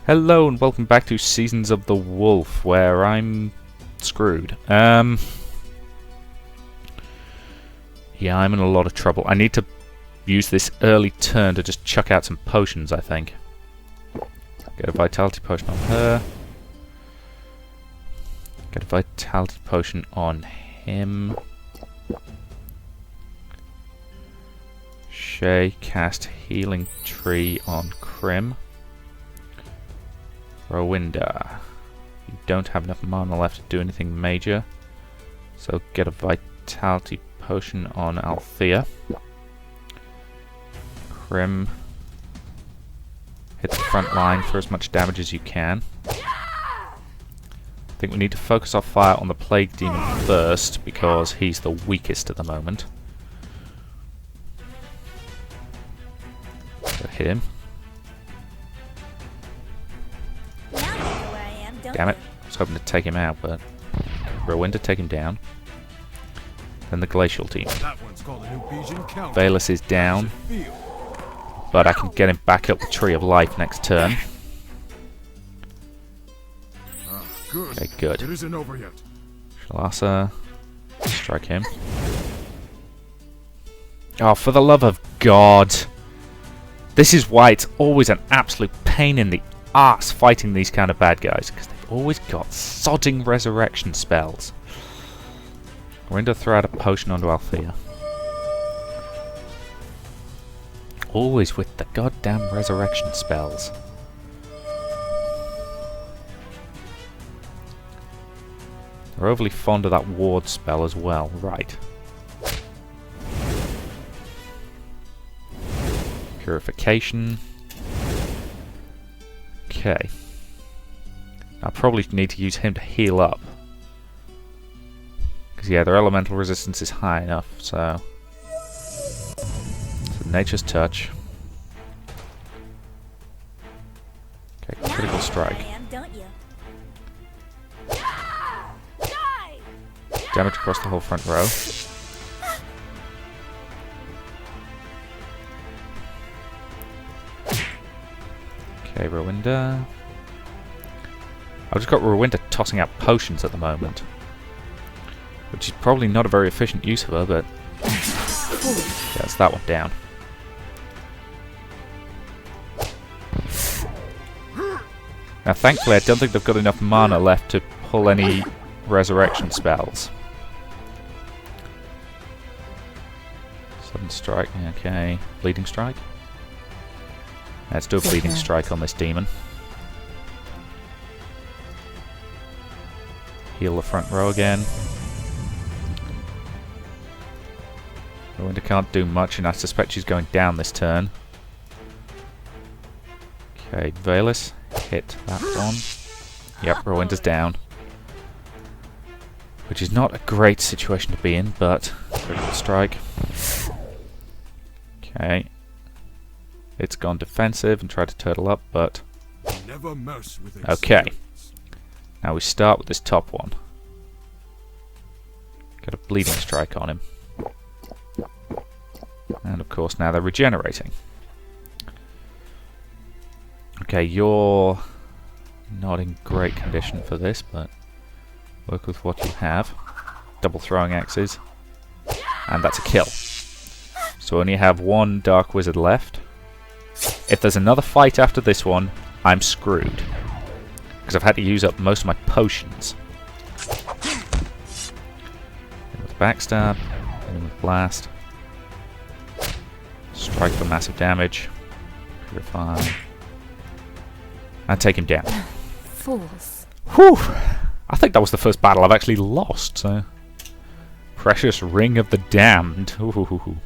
Hello and welcome back to Seasons of the Wolf, where I'm screwed. Yeah, I'm in a lot of trouble. I need to use this early turn to just chuck out some potions, I think. Get a vitality potion on her. Get a vitality potion on him. Shay, cast Healing Tree on Crim. Rowinda, you don't have enough mana left to do anything major, so get a vitality potion on Althea. Crim, hit the front line for as much damage as you can. I think we need to focus our fire on the Plague Demon first, because he's the weakest at the moment. So hit him. Damn it, I was hoping to take him out, but Rowinda take him down. Then the Glacial team. Valus is down, but I can get him back up the Tree of Life next turn. Okay, good. Chalassa, strike him. Oh, for the love of God! This is why it's always an absolute pain in the arse fighting these kind of bad guys, because they've always got sodding resurrection spells. We're going to throw out a potion onto Althea. Always with the goddamn resurrection spells. They're overly fond of that ward spell as well. Right. Purification. Okay. I probably need to use him to heal up. Because, yeah, their elemental resistance is high enough, so Nature's Touch. Okay, critical strike. Damage across the whole front row. Okay, Rowinda. I've just got Rowinda tossing out potions at the moment, which is probably not a very efficient use of her, but yeah, that's that one down. Now, thankfully, I don't think they've got enough mana left to pull any resurrection spells. Sudden Strike, okay. Bleeding Strike? Let's do a Bleeding Strike on this demon. Heal the front row again. Rowinda can't do much, and I suspect she's going down this turn. Okay, Valus, hit that one. Yep, Rowinda's down. Which is not a great situation to be in, but critical strike. Okay. It's gone defensive and tried to turtle up, but okay. Now we start with this top one. Got a Bleeding Strike on him. And of course now they're regenerating. Okay, you're not in great condition for this, but work with what you have. Double throwing axes. And that's a kill. So we only have one Dark Wizard left. If there's another fight after this one, I'm screwed. Because I've had to use up most of my potions. In with Backstab, in with Blast. Strike for massive damage. Purify. And take him down. Fools. Whew! I think that was the first battle I've actually lost, so... Precious Ring of the Damned. Ooh.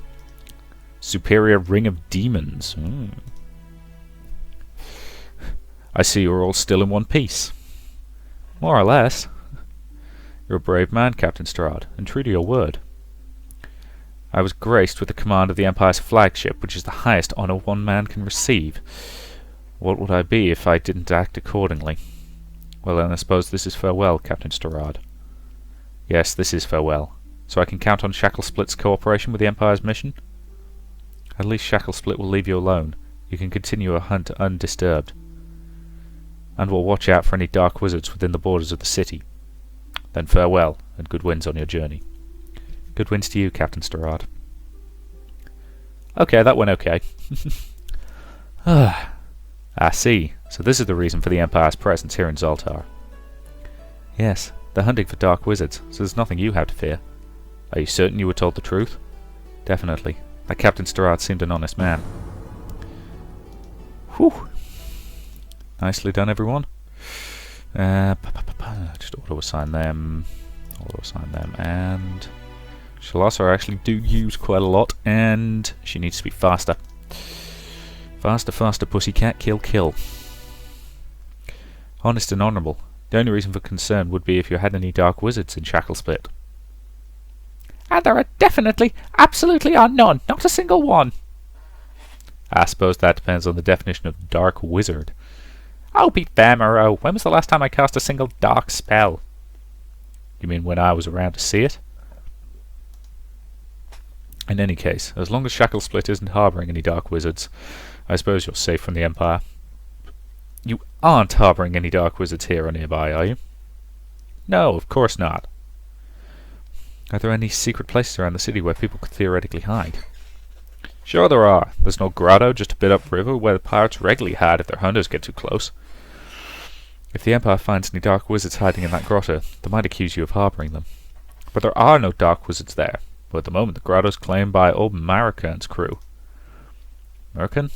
Superior Ring of Demons. Ooh. I see you're all still in one piece. More or less. You're a brave man, Captain Sterot, and true to your word. I was graced with the command of the Empire's flagship, which is the highest honor one man can receive. What would I be if I didn't act accordingly? Well, then I suppose this is farewell, Captain Sterot. Yes, this is farewell. So I can count on Shacklesplit's cooperation with the Empire's mission? At least Shacklesplit will leave you alone. You can continue a hunt undisturbed. and will watch out for any dark wizards within the borders of the city. Then farewell, and good winds on your journey. Good winds to you, Captain Sterot. Okay, that went okay. I see. So this is the reason for the Empire's presence here in Zoltar. Yes, they're hunting for dark wizards, so there's nothing you have to fear. Are you certain you were told the truth? Definitely. That Captain Sterot seemed an honest man. Whew. Nicely done, everyone. Just auto-assign them. Auto-assign them, and... Chalassa I actually do use quite a lot, and she needs to be faster. Faster, faster, pussycat, kill, kill. Honest and honourable. The only reason for concern would be if you had any dark wizards in Shacklesplit. And there are definitely, absolutely are none, not a single one. I suppose that depends on the definition of dark wizard. Oh, be fair, Moreau. When was the last time I cast a single dark spell? You mean when I was around to see it? In any case, as long as Shacklesplit isn't harbouring any dark wizards, I suppose you're safe from the Empire. You aren't harbouring any dark wizards here or nearby, are you? No, of course not. Are there any secret places around the city where people could theoretically hide? Sure there are. There's no grotto just a bit upriver where the pirates regularly hide if their hunters get too close. If the Empire finds any dark wizards hiding in that grotto, they might accuse you of harbouring them. But there are no dark wizards there. But at the moment the grotto's claimed by old Marikern's crew. Marikern?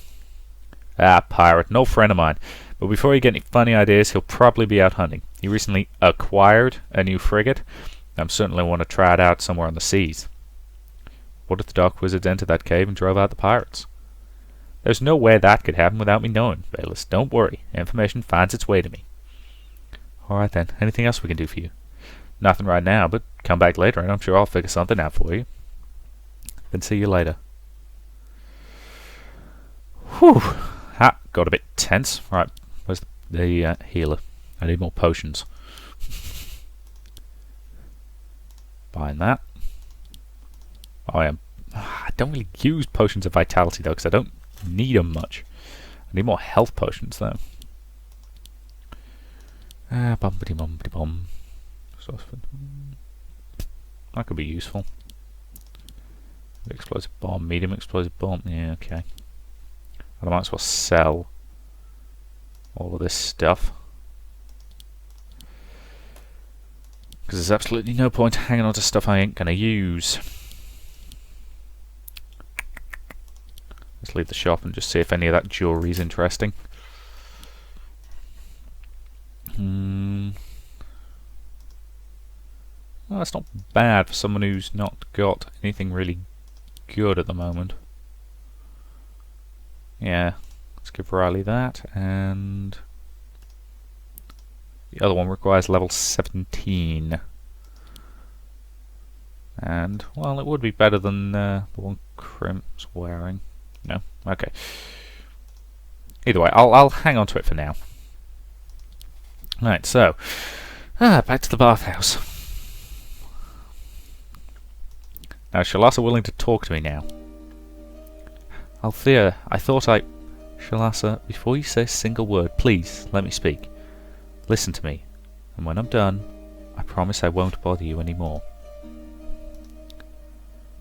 Ah, pirate, no friend of mine. But before you get any funny ideas, he'll probably be out hunting. He recently acquired a new frigate. I certainly want to try it out somewhere on the seas. What if the dark wizards entered that cave and drove out the pirates? There's no way that could happen without me knowing, Bayless. Don't worry. Information finds its way to me. Alright then. Anything else we can do for you? Nothing right now, but come back later and I'm sure I'll figure something out for you. Then see you later. Whew. Got a bit tense. Right, where's the healer? I need more potions. Buying that. I don't really use potions of vitality though, because I don't need them much. I need more health potions though. Bumpity bumpity bum. That could be useful. Explosive bomb, medium explosive bomb. Yeah, okay. I might as well sell all of this stuff, because there's absolutely no point hanging on to stuff I ain't gonna use. Let's leave the shop and just see if any of that jewelry is interesting. Well, that's not bad for someone who's not got anything really good at the moment. Yeah, let's give Riley that, and the other one requires level 17. And, well, it would be better than the one Crimp's wearing. No? Okay. Either way, I'll hang on to it for now. Right, so, back to the bathhouse. Now, Chalassa willing to talk to me now. Althea, I thought Chalassa, before you say a single word, please, let me speak. Listen to me, and when I'm done, I promise I won't bother you anymore.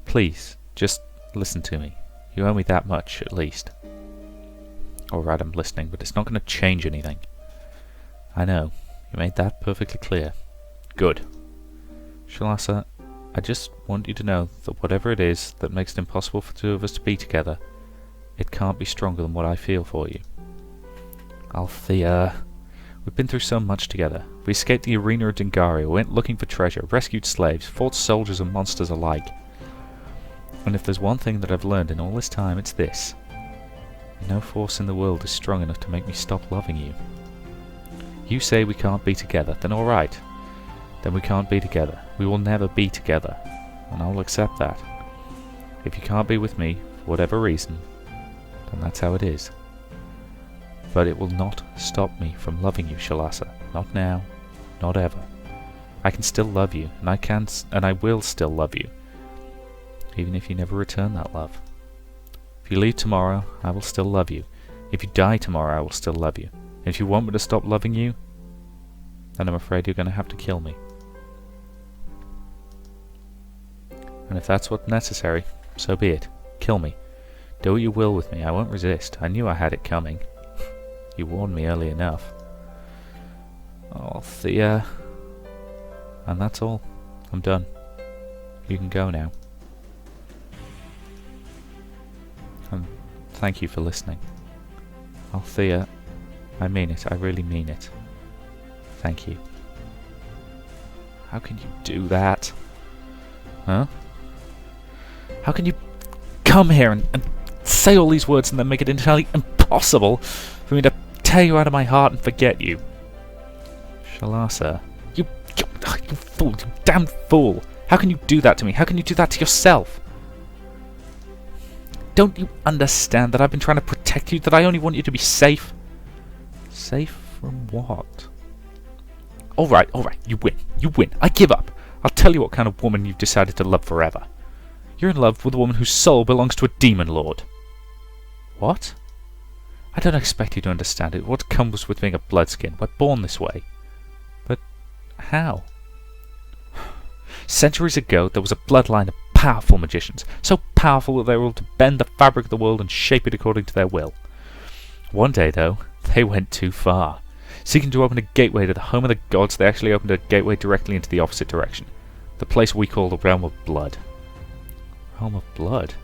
Please, just listen to me. You owe me that much, at least. Alright, I'm listening, but it's not going to change anything. I know. You made that perfectly clear. Good. Chalassa, I just want you to know that whatever it is that makes it impossible for the two of us to be together, it can't be stronger than what I feel for you. Althea, we've been through so much together. We escaped the arena of Dingaria, went looking for treasure, rescued slaves, fought soldiers and monsters alike. And if there's one thing that I've learned in all this time, it's this. No force in the world is strong enough to make me stop loving you. You say we can't be together, then alright. Then we can't be together. We will never be together. And I'll accept that. If you can't be with me, for whatever reason, then that's how it is. But it will not stop me from loving you, Chalassa. Not now. Not ever. I can still love you, and I will still love you. Even if you never return that love. If you leave tomorrow, I will still love you. If you die tomorrow, I will still love you. And if you want me to stop loving you, then I'm afraid you're going to have to kill me. And if that's what's necessary, so be it. Kill me. Do what you will with me. I won't resist. I knew I had it coming. You warned me early enough. Althea. And that's all. I'm done. You can go now. And thank you for listening. Althea, I mean it. I really mean it. Thank you. How can you do that? Huh? How can you come here and say all these words and then make it entirely impossible for me to tear you out of my heart and forget you? Chalassa, you fool, you damn fool! How can you do that to me? How can you do that to yourself? Don't you understand that I've been trying to protect you, that I only want you to be safe? Safe from what? Alright, you win. I give up. I'll tell you what kind of woman you've decided to love forever. You're in love with a woman whose soul belongs to a demon lord. What? I don't expect you to understand it. What comes with being a bloodskin? We're born this way. But how? Centuries ago, there was a bloodline of powerful magicians, so powerful that they were able to bend the fabric of the world and shape it according to their will. One day, though, they went too far. Seeking to open a gateway to the home of the gods, they actually opened a gateway directly into the opposite direction, the place we call the Realm of Blood. Realm of Blood?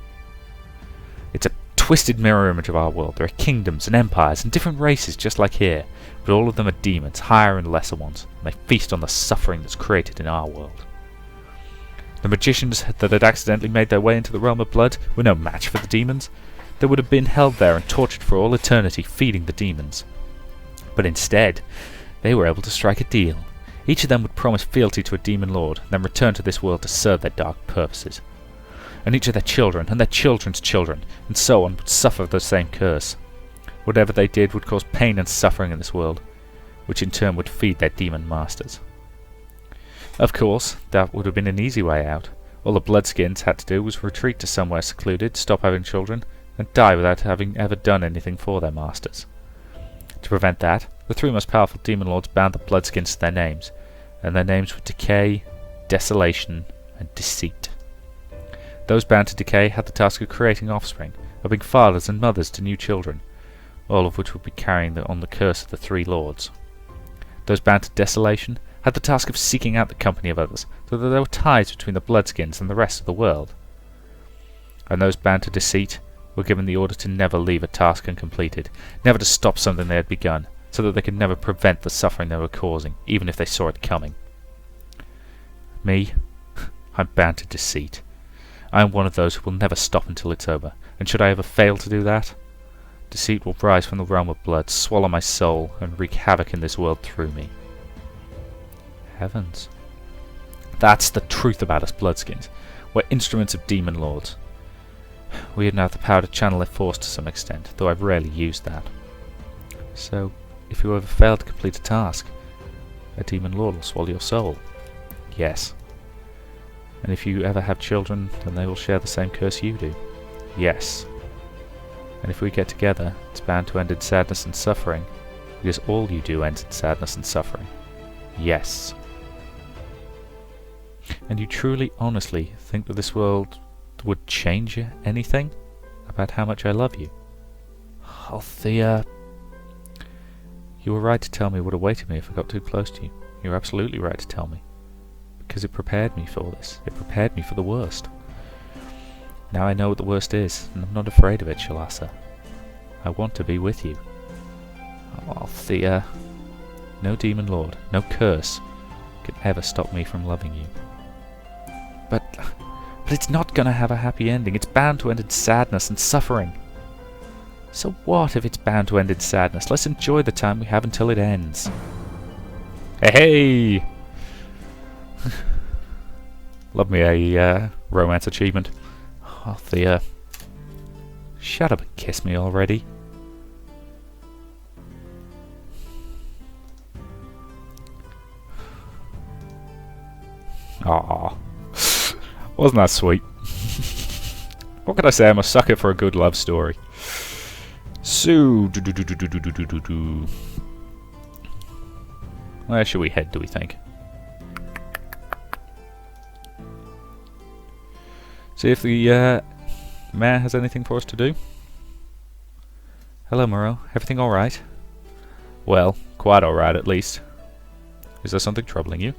It's a twisted mirror image of our world. There are kingdoms and empires and different races just like here, but all of them are demons, higher and lesser ones, and they feast on the suffering that's created in our world. The magicians that had accidentally made their way into the Realm of Blood were no match for the demons. They would have been held there and tortured for all eternity, feeding the demons. But instead, they were able to strike a deal. Each of them would promise fealty to a demon lord, then return to this world to serve their dark purposes. And each of their children, and their children's children, and so on, would suffer the same curse. Whatever they did would cause pain and suffering in this world, which in turn would feed their demon masters. Of course, that would have been an easy way out. All the bloodskins had to do was retreat to somewhere secluded, stop having children, and die without having ever done anything for their masters. To prevent that, the three most powerful demon lords bound the bloodskins to their names, and their names were Decay, Desolation, and Deceit. Those bound to Decay had the task of creating offspring, of being fathers and mothers to new children, all of which would be carrying on the curse of the three lords. Those bound to Desolation had the task of seeking out the company of others, so that there were ties between the bloodskins and the rest of the world. And those bound to Deceit were given the order to never leave a task uncompleted, never to stop something they had begun, so that they could never prevent the suffering they were causing, even if they saw it coming. Me, I'm bound to Deceit. I am one of those who will never stop until it's over, and should I ever fail to do that, Deceit will rise from the Realm of Blood, swallow my soul, and wreak havoc in this world through me. Heavens. That's the truth about us bloodskins. We're instruments of demon lords. We even have the power to channel their force to some extent, though I've rarely used that. So, if you ever fail to complete a task, a demon lord will swallow your soul. Yes. And if you ever have children, then they will share the same curse you do. Yes. And if we get together, it's bound to end in sadness and suffering, because all you do ends in sadness and suffering. Yes. And you truly, honestly think that this world would change anything about how much I love you? Althea, you were right to tell me what awaited me if I got too close to you. You were absolutely right to tell me, because it prepared me for this. It prepared me for the worst. Now I know what the worst is, and I'm not afraid of it, Chalassa. I want to be with you. Oh, Althea, no demon lord, no curse can ever stop me from loving you. But it's not going to have a happy ending. It's bound to end in sadness and suffering. So what if it's bound to end in sadness? Let's enjoy the time we have until it ends. Hey! Love me a romance achievement. Althea, shut up and kiss me already. Aww. Wasn't that sweet? What can I say? I'm a sucker for a good love story. So, Where should we head, do we think? See if the mayor has anything for us to do. Hello, Moreau. Everything alright? Well, quite alright at least. Is there something troubling you?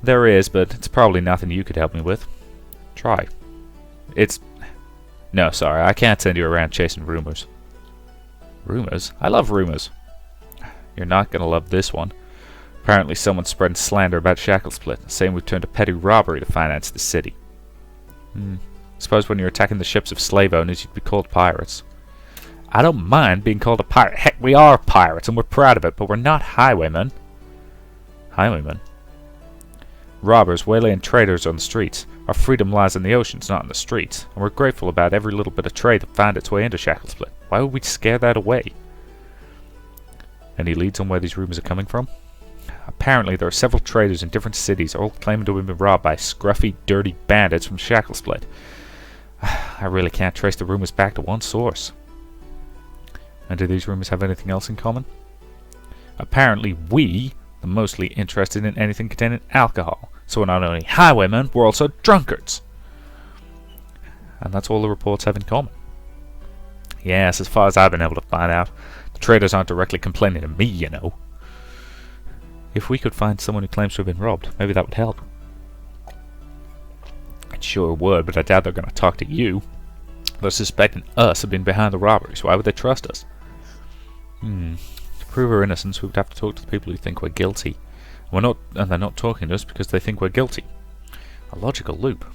There is, but it's probably nothing you could help me with. Try. No, sorry, I can't send you around chasing rumors. Rumors? I love rumors. You're not gonna love this one. Apparently someone's spreading slander about Shacklesplit, saying we've turned to petty robbery to finance the city. Suppose when you're attacking the ships of slave owners, you'd be called pirates. I don't mind being called a pirate. Heck, we are pirates, and we're proud of it, but we're not highwaymen. Highwaymen? Robbers, waylaying traders on the streets. Our freedom lies in the oceans, not in the streets, and we're grateful about every little bit of trade that found its way into Shacklesplit. Why would we scare that away? Any leads on where these rumors are coming from? Apparently, there are several traders in different cities, all claiming to have been robbed by scruffy, dirty bandits from Shacklesplit. I really can't trace the rumors back to one source. And do these rumors have anything else in common? Apparently, we are mostly interested in anything containing alcohol, so we're not only highwaymen, we're also drunkards. And that's all the reports have in common. Yes, as far as I've been able to find out, the traders aren't directly complaining to me, you know. If we could find someone who claims to have been robbed, maybe that would help. It sure would, but I doubt they're going to talk to you. They're suspecting us of being behind the robberies. Why would they trust us? To prove our innocence, we would have to talk to the people who think we're guilty. And they're not talking to us because they think we're guilty. A logical loop.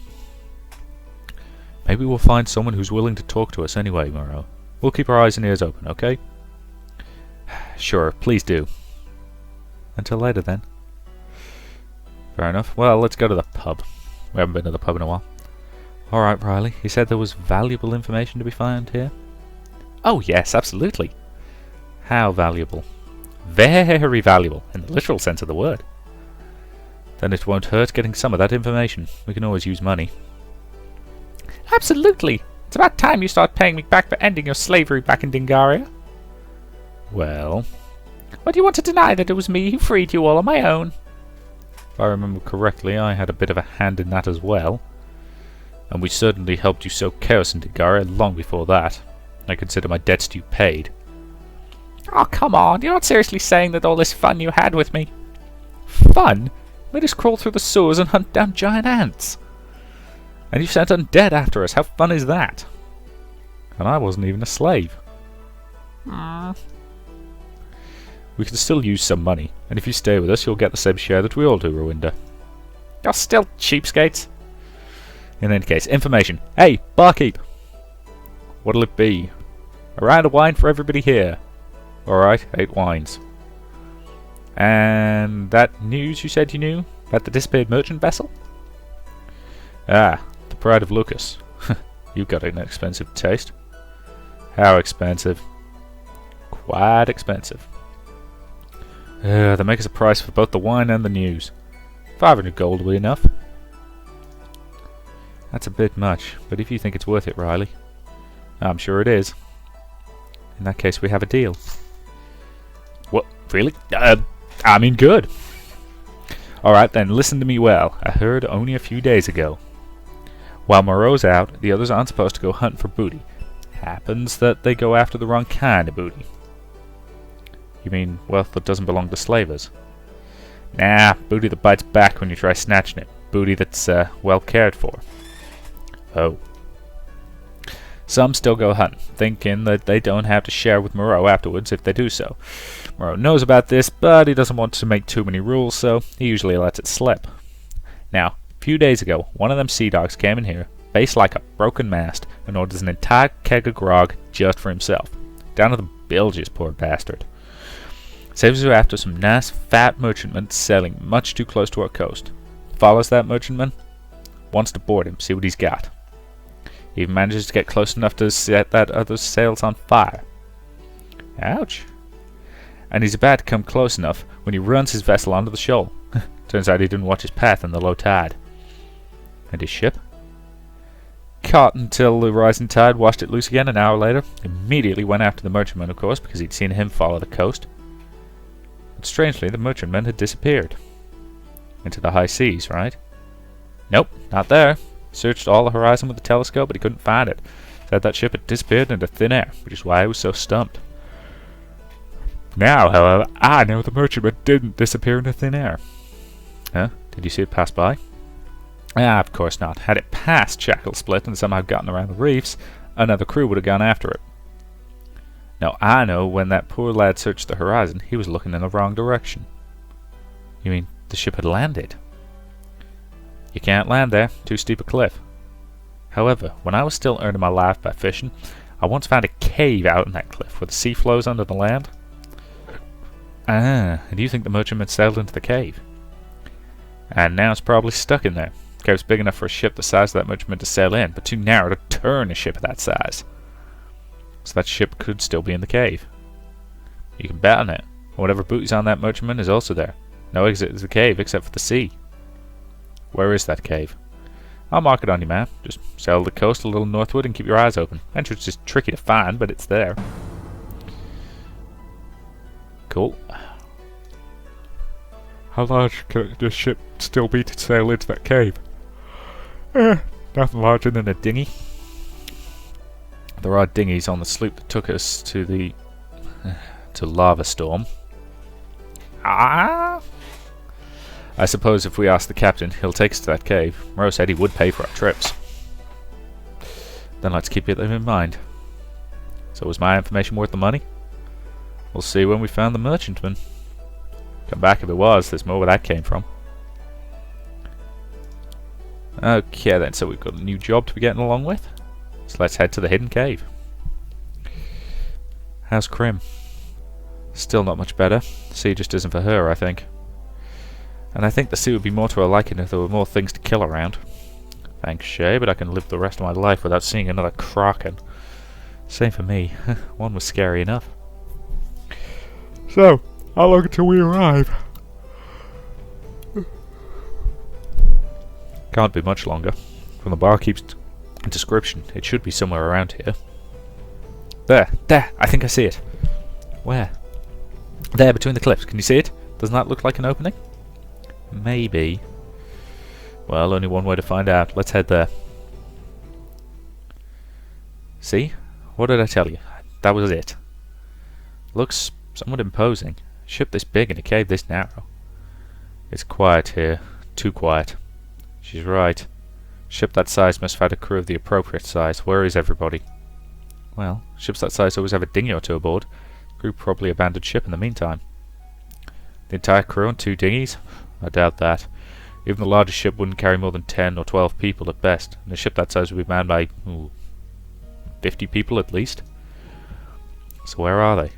Maybe we'll find someone who's willing to talk to us anyway, Moreau. We'll keep our eyes and ears open, okay? Sure, please do. Until later, then. Fair enough. Well, let's go to the pub. We haven't been to the pub in a while. Alright, Riley. You said there was valuable information to be found here? Oh, yes, absolutely. How valuable? Very valuable, in the literal sense of the word. Then it won't hurt getting some of that information. We can always use money. Absolutely! It's about time you start paying me back for ending your slavery back in Dingaria. Well... But you want to deny that it was me who freed you all on my own? If I remember correctly, I had a bit of a hand in that as well. And we certainly helped you sow chaos in Dingaria long before that. I consider my debts to you paid. Oh, come on. You're not seriously saying that all this fun you had with me... Fun? Made us crawl through the sewers and hunt down giant ants. And you sent undead after us. How fun is that? And I wasn't even a slave. We can still use some money, and if you stay with us, you'll get the same share that we all do, Rowinda. You're still cheapskates. In any case, information. Hey, barkeep! What'll it be? A round of wine for everybody here. Alright, 8 wines. And that news you said you knew? About the disappeared merchant vessel? Ah, the Pride of Lucas. You've got an expensive taste. How expensive? Quite expensive. They make us a price for both the wine and the news. 500 gold will be enough. That's a bit much, but if you think it's worth it, Riley. I'm sure it is. In that case, we have a deal. What? Really? I mean good. Alright then, listen to me well. I heard only a few days ago. While Moreau's out, the others aren't supposed to go hunt for booty. Happens that they go after the wrong kind of booty. You mean wealth that doesn't belong to slavers? Nah, booty that bites back when you try snatching it. Booty that's, well cared for. Oh. Some still go hunting, thinking that they don't have to share with Moreau afterwards if they do so. Moreau knows about this, but he doesn't want to make too many rules, so he usually lets it slip. Now, a few days ago, one of them sea dogs came in here, face like a broken mast, and orders an entire keg of grog just for himself. Down to the bilges, poor bastard. Saves you after some nice fat merchantman sailing much too close to our coast. Follows that merchantman, wants to board him, see what he's got. Even manages to get close enough to set that other's sails on fire. Ouch. And he's about to come close enough when he runs his vessel onto the shoal. Turns out he didn't watch his path in the low tide. And his ship? Caught until the rising tide washed it loose again an hour later. Immediately went after the merchantman, of course, because he'd seen him follow the coast. But strangely, the merchantman had disappeared. Into the high seas, right? Nope, not there. He searched all the horizon with the telescope, but he couldn't find it. Said that ship had disappeared into thin air, which is why I was so stumped. Now, however, I know the merchantman didn't disappear into thin air. Huh? Did you see it pass by? Ah, of course not. Had it passed Shackle Split and somehow gotten around the reefs, another crew would have gone after it. Now I know when that poor lad searched the horizon, he was looking in the wrong direction. You mean the ship had landed? You can't land there, too steep a cliff. However, when I was still earning my life by fishing, I once found a cave out in that cliff where the sea flows under the land. Ah, and you think the merchantman sailed into the cave? And now it's probably stuck in there. The cave's big enough for a ship the size of that merchantman to sail in, but too narrow to turn a ship of that size. So that ship could still be in the cave. You can bet on it. Whatever booty's on that merchantman is also there. No exit to the cave except for the sea. Where is that cave? I'll mark it on your map. Just sail the coast a little northward and keep your eyes open. Entrance is tricky to find, but it's there. Cool. How large can this ship still be to sail into that cave? Nothing larger than a dinghy. There are dinghies on the sloop that took us to the to Lava Storm. Ah! I suppose if we ask the captain, he'll take us to that cave. Moreau said he would pay for our trips. Then let's keep it in mind. So was my information worth the money? We'll see when we found the merchantman. Come back if it was. There's more where that came from. Okay then, so we've got a new job to be getting along with. So let's head to the hidden cave. How's Krim? Still not much better. The sea just isn't for her, I think. And I think the sea would be more to her liking if there were more things to kill around. Thanks, Shay, but I can live the rest of my life without seeing another kraken. Same for me. One was scary enough. So, how long until we arrive? Can't be much longer. From the barkeep's description, it should be somewhere around here. There! I think I see it. Where? There, between the cliffs. Can you see it? Doesn't that look like an opening? Maybe. Well, only one way to find out. Let's head there. See? What did I tell you? That was it. Looks somewhat imposing. A ship this big in a cave this narrow. It's quiet here. Too quiet. She's right. A ship that size must have had a crew of the appropriate size. Where is everybody? Well, ships that size always have a dinghy or two aboard. Crew probably abandoned ship in the meantime. The entire crew on 2 dinghies? I doubt that. Even the largest ship wouldn't carry more than 10 or 12 people at best, and a ship that size would be manned by 50 people at least. So where are they?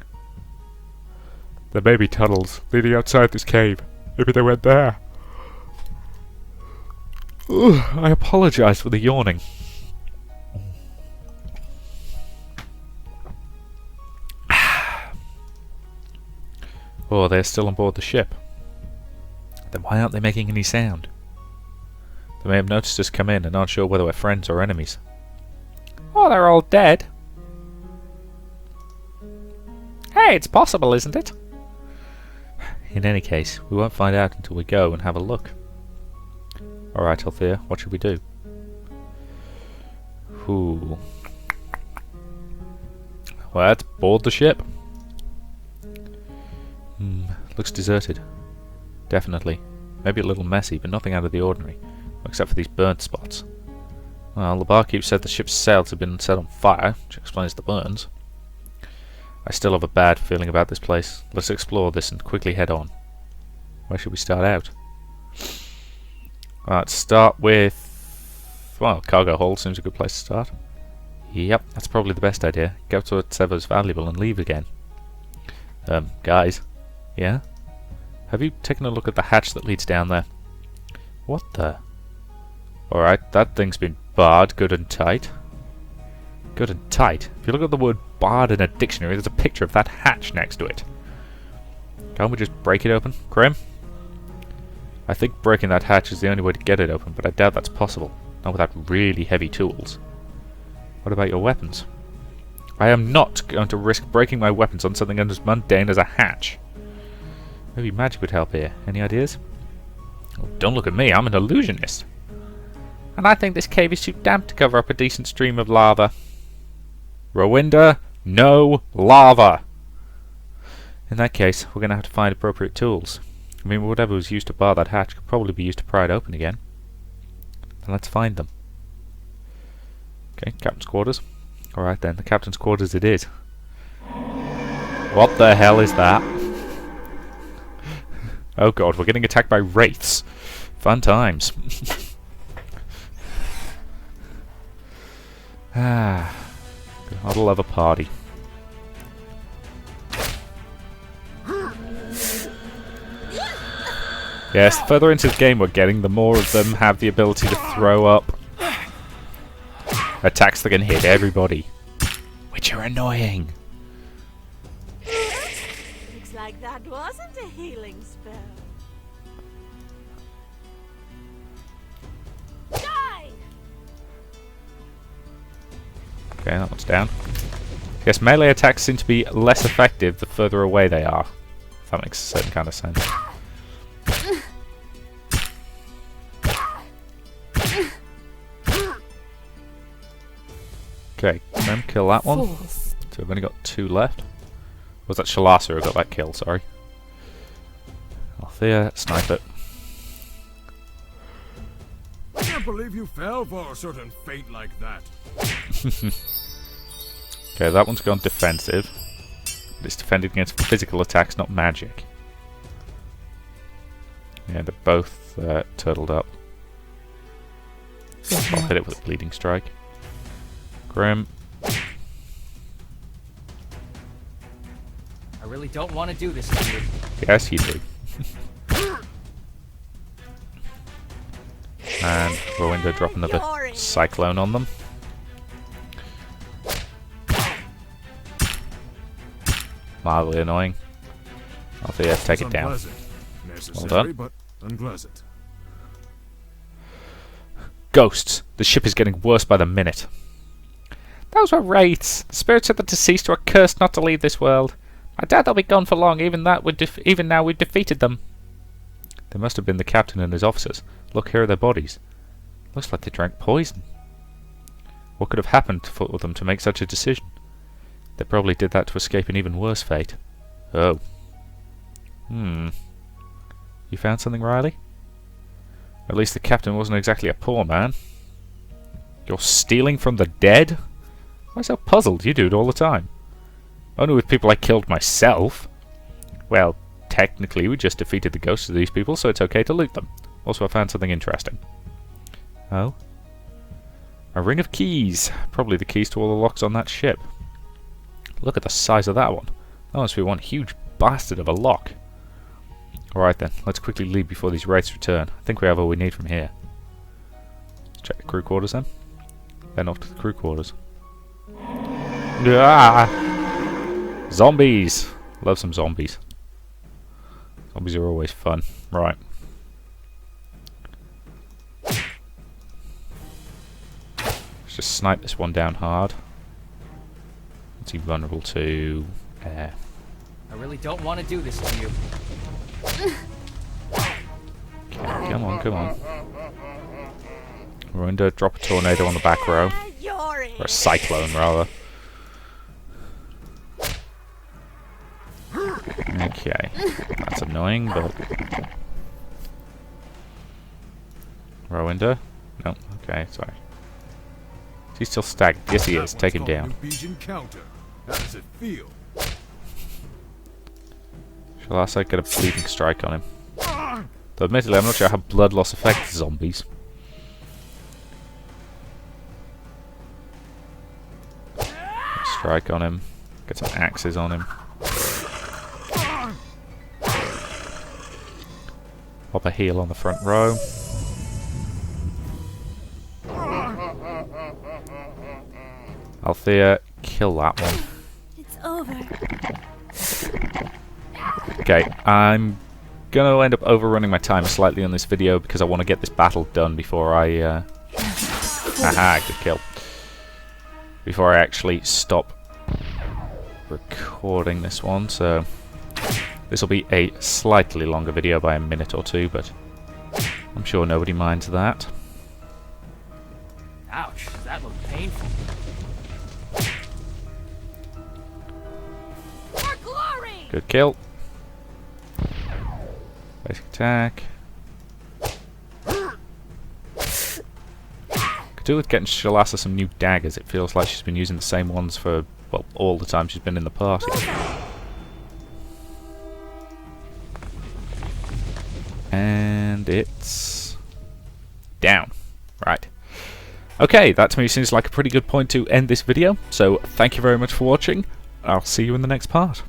There may be tunnels leading outside this cave. Maybe they went there. I apologize for the yawning. Oh, they're still on board the ship. Then why aren't they making any sound? They may have noticed us come in and aren't sure whether we're friends or enemies. Oh, they're all dead. Hey, it's possible, isn't it? In any case, we won't find out until we go and have a look. Alright, Althea, what should we do? Ooh. Well, let's board the ship. Looks deserted. Definitely. Maybe a little messy, but nothing out of the ordinary. Except for these burnt spots. Well, the barkeep said the ship's sails had been set on fire, which explains the burns. I still have a bad feeling about this place. Let's explore this and quickly head on. Where should we start out? Let's start with... well, cargo hold seems a good place to start. Yep, that's probably the best idea. Go to whatever's valuable and leave again. Guys. Yeah? Have you taken a look at the hatch that leads down there? What the... Alright, that thing's been barred good and tight. Good and tight? If you look at the word barred in a dictionary, there's a picture of that hatch next to it. Can't we just break it open? Krim? I think breaking that hatch is the only way to get it open, but I doubt that's possible. Not without really heavy tools. What about your weapons? I am not going to risk breaking my weapons on something as mundane as a hatch. Maybe magic would help here. Any ideas? Oh, don't look at me, I'm an illusionist. And I think this cave is too damp to cover up a decent stream of lava. Rowinda, no lava! In that case, we're going to have to find appropriate tools. I mean, whatever was used to bar that hatch could probably be used to pry it open again. Then let's find them. Okay, captain's quarters. Alright then, the captain's quarters it is. What the hell is that? Oh god, we're getting attacked by wraiths. Fun times. God, I love a party. Yes, the further into the game we're getting, the more of them have the ability to throw up attacks that can hit everybody. Which are annoying. Looks like that wasn't a healing spell. Die! Okay, that one's down. Yes, melee attacks seem to be less effective the further away they are. If that makes a certain kind of sense. Okay, then kill that one. So we've only got 2 left. Was that Chalassa who got that kill, sorry. Althea, snipe it. I can't believe you fell for a certain fate like that. Okay, that one's gone defensive. It's defended against physical attacks, not magic. Yeah, they're both turtled up. I'll hit it with a bleeding strike. Grim. I really don't want to do this to you. Yes, you do. And Rowinda drop another cyclone on them. Mildly annoying. Althea, take it down. Well done. But unpleasant. Ghosts. The ship is getting worse by the minute. Those were wraiths. The spirits of the deceased were cursed not to leave this world. I doubt they'll be gone for long, even now we've defeated them. They must have been the captain and his officers. Look, here are their bodies. Looks like they drank poison. What could have happened for them to make such a decision? They probably did that to escape an even worse fate. Oh. You found something, Riley? At least the captain wasn't exactly a poor man. You're stealing from the dead? Why so puzzled? You do it all the time. Only with people I killed myself. Well, technically we just defeated the ghosts of these people, so it's okay to loot them. Also, I found something interesting. Oh? A ring of keys. Probably the keys to all the locks on that ship. Look at the size of that one. That must be one huge bastard of a lock. Alright then, let's quickly leave before these wraiths return. I think we have all we need from here. Let's check the crew quarters then. Then off to the crew quarters. Ah! Zombies! Love some zombies. Zombies are always fun. Right. Let's just snipe this one down hard. Is he vulnerable to air? I really don't want to do this to you. Okay, come on, come on. We're going to drop a tornado on the back row. Or a cyclone, rather. Okay. That's annoying, but... Rowinda? No, okay, sorry. Is he still stacked? Yes, he is. Take him down. How does it feel? Chalassa, get a bleeding strike on him. Though admittedly, I'm not sure how blood loss affects zombies. Strike on him. Get some axes on him. Pop a heal on the front row. Althea, kill that one. It's over. Okay, I'm gonna end up overrunning my time slightly on this video because I want to get this battle done before I aha, good kill. Before I actually stop recording this one, so This will be a slightly longer video by a minute or two, but I'm sure nobody minds that. Ouch, that looked painful. For glory! Good kill. Basic attack. Could do with getting Chalassa some new daggers. It feels like she's been using the same ones for, well, all the time she's been in the party. And it's down. Right. Okay, that to me seems like a pretty good point to end this video. So thank you very much for watching. I'll see you in the next part.